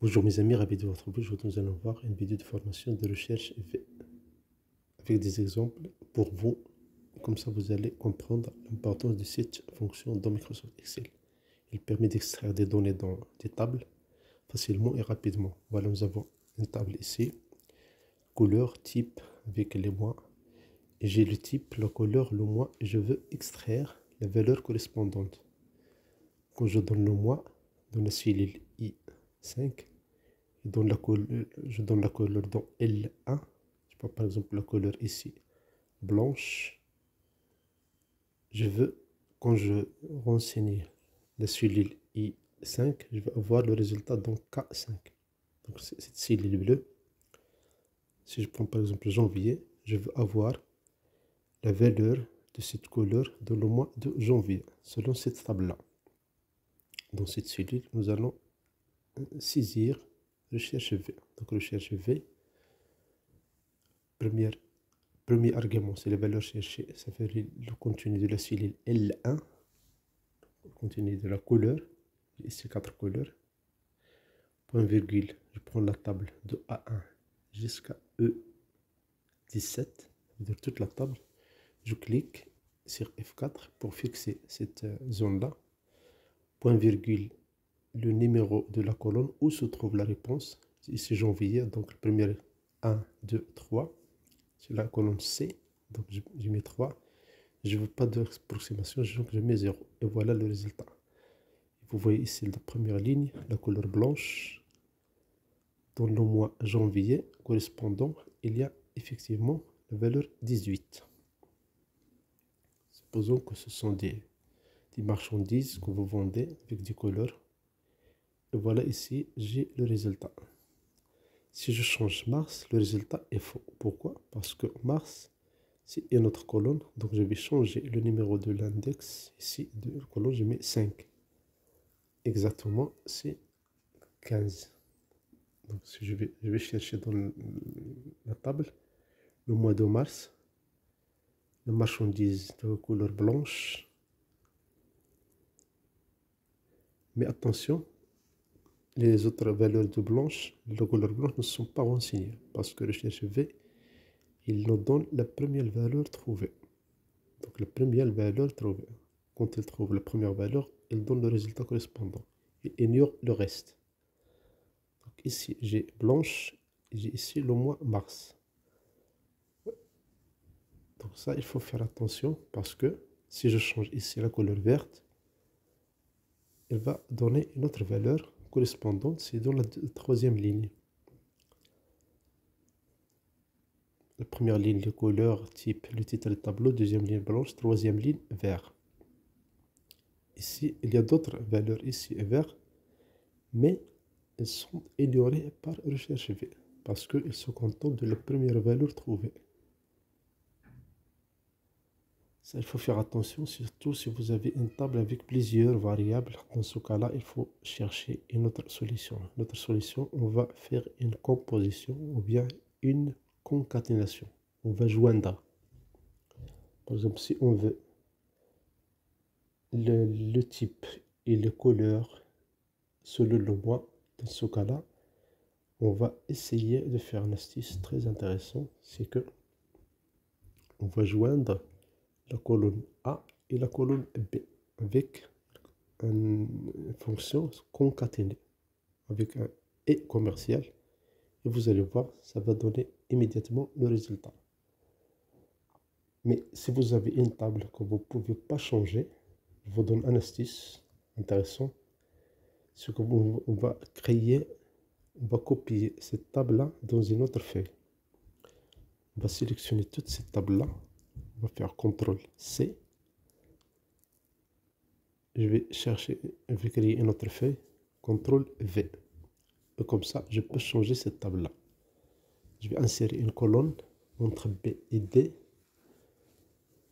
Bonjour mes amis, ravi de vous retrouver. Aujourd'hui, nous allons voir une vidéo de formation de recherche avec des exemples pour vous. Comme ça, vous allez comprendre l'importance de cette fonction dans Microsoft Excel. Il permet d'extraire des données dans des tables facilement et rapidement. Voilà, nous avons une table ici, couleur, type avec les mois. Et j'ai le type, la couleur, le mois et je veux extraire la valeur correspondante. Quand je donne le mois dans la cellule I5, je donne la couleur dans L1. Je prends par exemple la couleur ici, blanche. Je veux, quand je renseigne la cellule I5, je vais avoir le résultat dans K5. Donc cette cellule bleue, si je prends par exemple janvier, je veux avoir la valeur de cette couleur dans le mois de janvier, selon cette table-là. Dans cette cellule, nous allons saisir recherche V. Donc recherche V, premier argument, c'est la valeur cherchée. Ça fait le contenu de la cellule L1, le contenu de la couleur. Ici, 4 couleurs. Point virgule, je prends la table de A1 jusqu'à E17, c'est-à-dire toute la table. Je clique sur F4 pour fixer cette zone-là. Point virgule, le numéro de la colonne où se trouve la réponse. Ici, janvier, donc le premier 1, 2, 3. C'est la colonne C, donc je mets 3. Je ne veux pas d'approximation, donc je mets 0. Et voilà le résultat. Vous voyez ici la première ligne, la couleur blanche. Dans le mois janvier correspondant, il y a effectivement la valeur 18. Supposons que ce sont des marchandises que vous vendez avec des couleurs. Et voilà ici, j'ai le résultat. Si je change mars, le résultat est faux. Pourquoi? Parce que mars, c'est une autre colonne. Donc je vais changer le numéro de l'index. Ici, de la colonne, je mets 5. Exactement, c'est 15. Donc si je vais chercher dans la table le mois de mars, la marchandise de couleur blanche. Mais attention, les autres valeurs de blanche, de couleur blanche ne sont pas renseignées parce que recherche V, il nous donne la première valeur trouvée. Donc la première valeur trouvée. Quand il trouve la première valeur, il donne le résultat correspondant. Il ignore le reste. Donc ici, j'ai blanche, j'ai ici le mois mars. Donc ça, il faut faire attention parce que si je change ici la couleur verte, elle va donner une autre valeur correspondante, c'est dans la troisième ligne. La première ligne, les couleurs, type, le titre du tableau, deuxième ligne blanche, troisième ligne vert. Ici, il y a d'autres valeurs ici vert, mais elles sont ignorées par recherche V parce qu'ils se contentent de la première valeur trouvée. Ça, il faut faire attention, surtout si vous avez une table avec plusieurs variables. Dans ce cas-là, il faut chercher une autre solution. Notre solution, on va faire une composition ou bien une concaténation. On va joindre. Par exemple, si on veut le type et les couleurs selon le mois, dans ce cas-là, on va essayer de faire une astuce très intéressante. C'est que on va joindre la colonne A et la colonne B avec une fonction concaténée avec un et commercial. Et vous allez voir, ça va donner immédiatement le résultat. Mais si vous avez une table que vous ne pouvez pas changer, je vous donne un astuce intéressant. C'est qu'on va créer, on va copier cette table-là dans une autre feuille. On va sélectionner toute cette table-là. On va faire CTRL C. Je vais chercher, je vais créer une autre feuille, CTRL V. Et comme ça, je peux changer cette table-là. Je vais insérer une colonne entre B et D.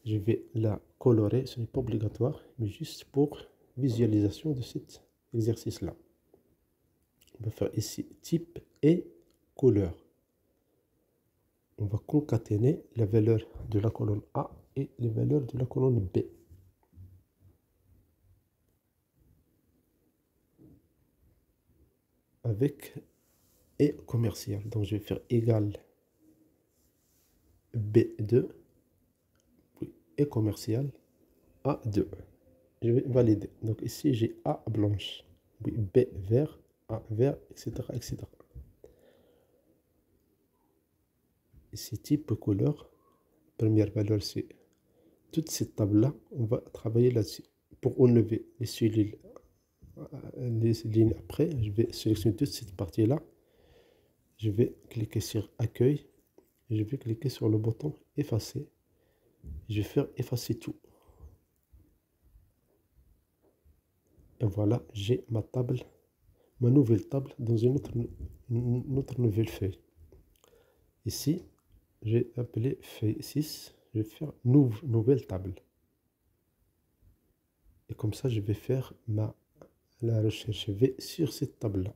Je vais la colorer, ce n'est pas obligatoire, mais juste pour visualisation de cet exercice-là. On va faire ici type et couleur. On va concaténer la valeur de la colonne A et les valeurs de la colonne B. avec et commercial. Donc je vais faire égal B2 et commercial A2. Je vais valider. Donc ici j'ai A blanche, oui, B vert, A vert, etc., etc. Ici type couleur, première valeur c'est toute cette table là, on va travailler là-dessus. Pour enlever les cellules, les lignes après, je vais sélectionner toute cette partie là. Je vais cliquer sur accueil. Je vais cliquer sur le bouton effacer. Je vais faire effacer tout. Et voilà, j'ai ma table, ma nouvelle table dans une autre nouvelle feuille. Ici, j'ai appelé feuille 6. Je vais faire nouvelle table. Et comme ça, je vais faire la recherche V sur cette table-là.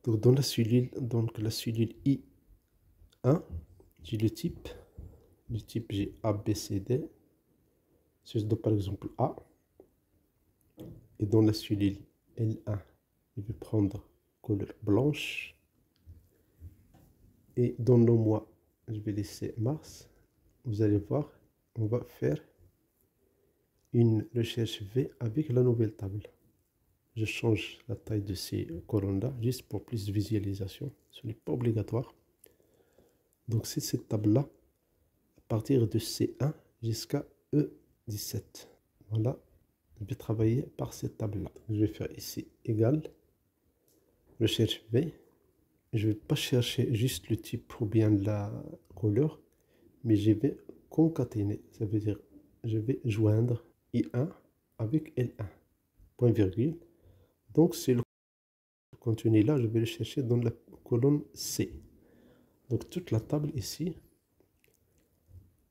Donc, dans la cellule I1, j'ai le type. Le type, j'ai A, B, C, D. Si je donne par exemple A. Et dans la cellule L1, je vais prendre couleur blanche. Et dans le mois, je vais laisser mars. Vous allez voir, on va faire une recherche V avec la nouvelle table. Je change la taille de ces colonnes-là, juste pour plus de visualisation. Ce n'est pas obligatoire. Donc c'est cette table-là, à partir de C1 jusqu'à E17. Voilà, je vais travailler par cette table-là. Je vais faire ici égal, recherche V. Je ne vais pas chercher juste le type ou bien la couleur, mais je vais concaténer. Ça veut dire, je vais joindre I1 avec L1, point virgule. Donc c'est le contenu là, je vais le chercher dans la colonne C. Donc toute la table ici,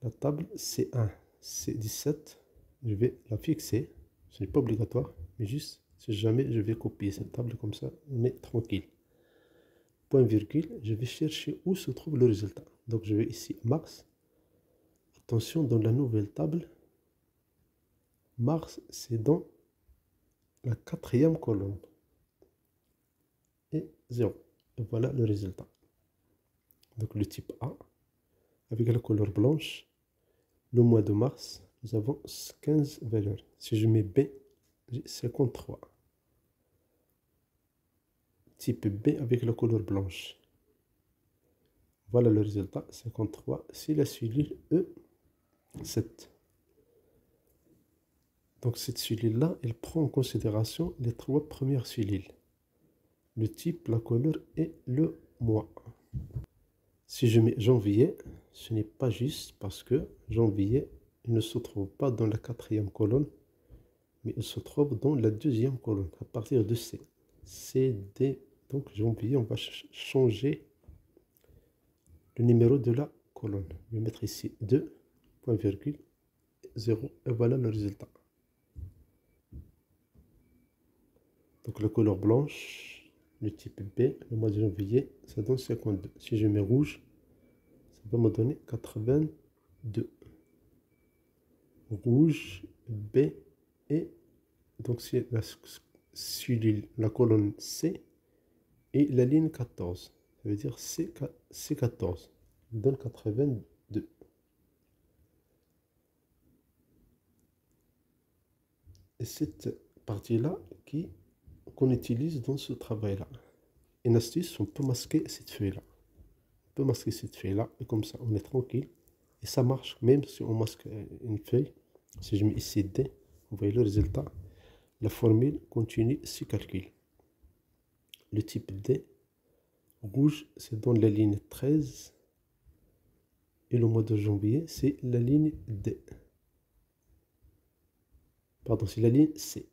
la table C1, C17, je vais la fixer. Ce n'est pas obligatoire, mais juste si jamais je vais copier cette table comme ça, on est tranquille. Point virgule, je vais chercher où se trouve le résultat. Donc je vais ici mars. Attention, dans la nouvelle table, mars c'est dans la 4e colonne. Et 0. Et voilà le résultat. Donc le type A, avec la couleur blanche, le mois de mars, nous avons 15 valeurs. Si je mets B, j'ai 53. Type B avec la couleur blanche. Voilà le résultat, 53. C'est la cellule E7. Donc cette cellule-là, elle prend en considération les 3 premières cellules. Le type, la couleur et le mois. Si je mets janvier, ce n'est pas juste parce que janvier, il ne se trouve pas dans la 4e colonne, mais il se trouve dans la 2e colonne, à partir de C. C, D, donc janvier, on va changer le numéro de la colonne. Je vais mettre ici 2, point virgule, 0, et voilà le résultat. Donc la couleur blanche, le type B, le mois de janvier, ça donne 52. Si je mets rouge, ça va me donner 82. Rouge, B, et donc c'est la colonne C et la ligne 14. Ça veut dire C14. Il donne 82. Et cette partie-là qu'on utilise dans ce travail-là. Une astuce, on peut masquer cette feuille-là. On peut masquer cette feuille-là, et comme ça, on est tranquille. Et ça marche, même si on masque une feuille. Si je mets ici D, vous voyez le résultat. La formule continue ce calcul. Le type D, rouge, c'est dans la ligne 13. Et le mois de janvier, c'est la ligne D. Pardon, c'est la ligne C.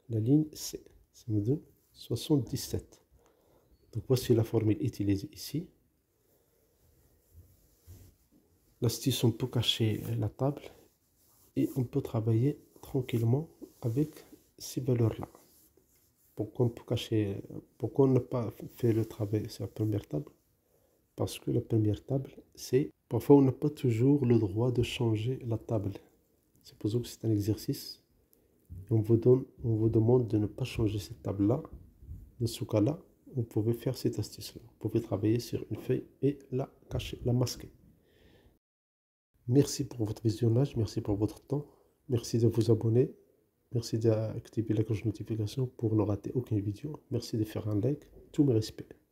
La ligne C. Ça me donne 77. Donc voici la formule utilisée ici. L'astuce, on peut cacher la table et on peut travailler tranquillement avec ces valeurs-là. Pourquoi on n'a pas fait le travail sur la première table? Parce que la première table, c'est... Parfois, on n'a pas toujours le droit de changer la table. C'est pour ça que c'est un exercice On vous demande de ne pas changer cette table-là. Dans ce cas-là, vous pouvez faire cette astuce-là. Vous pouvez travailler sur une feuille et la cacher, la masquer. Merci pour votre visionnage, merci pour votre temps. Merci de vous abonner. Merci d'activer la cloche de notification pour ne rater aucune vidéo. Merci de faire un like. Tous mes respects.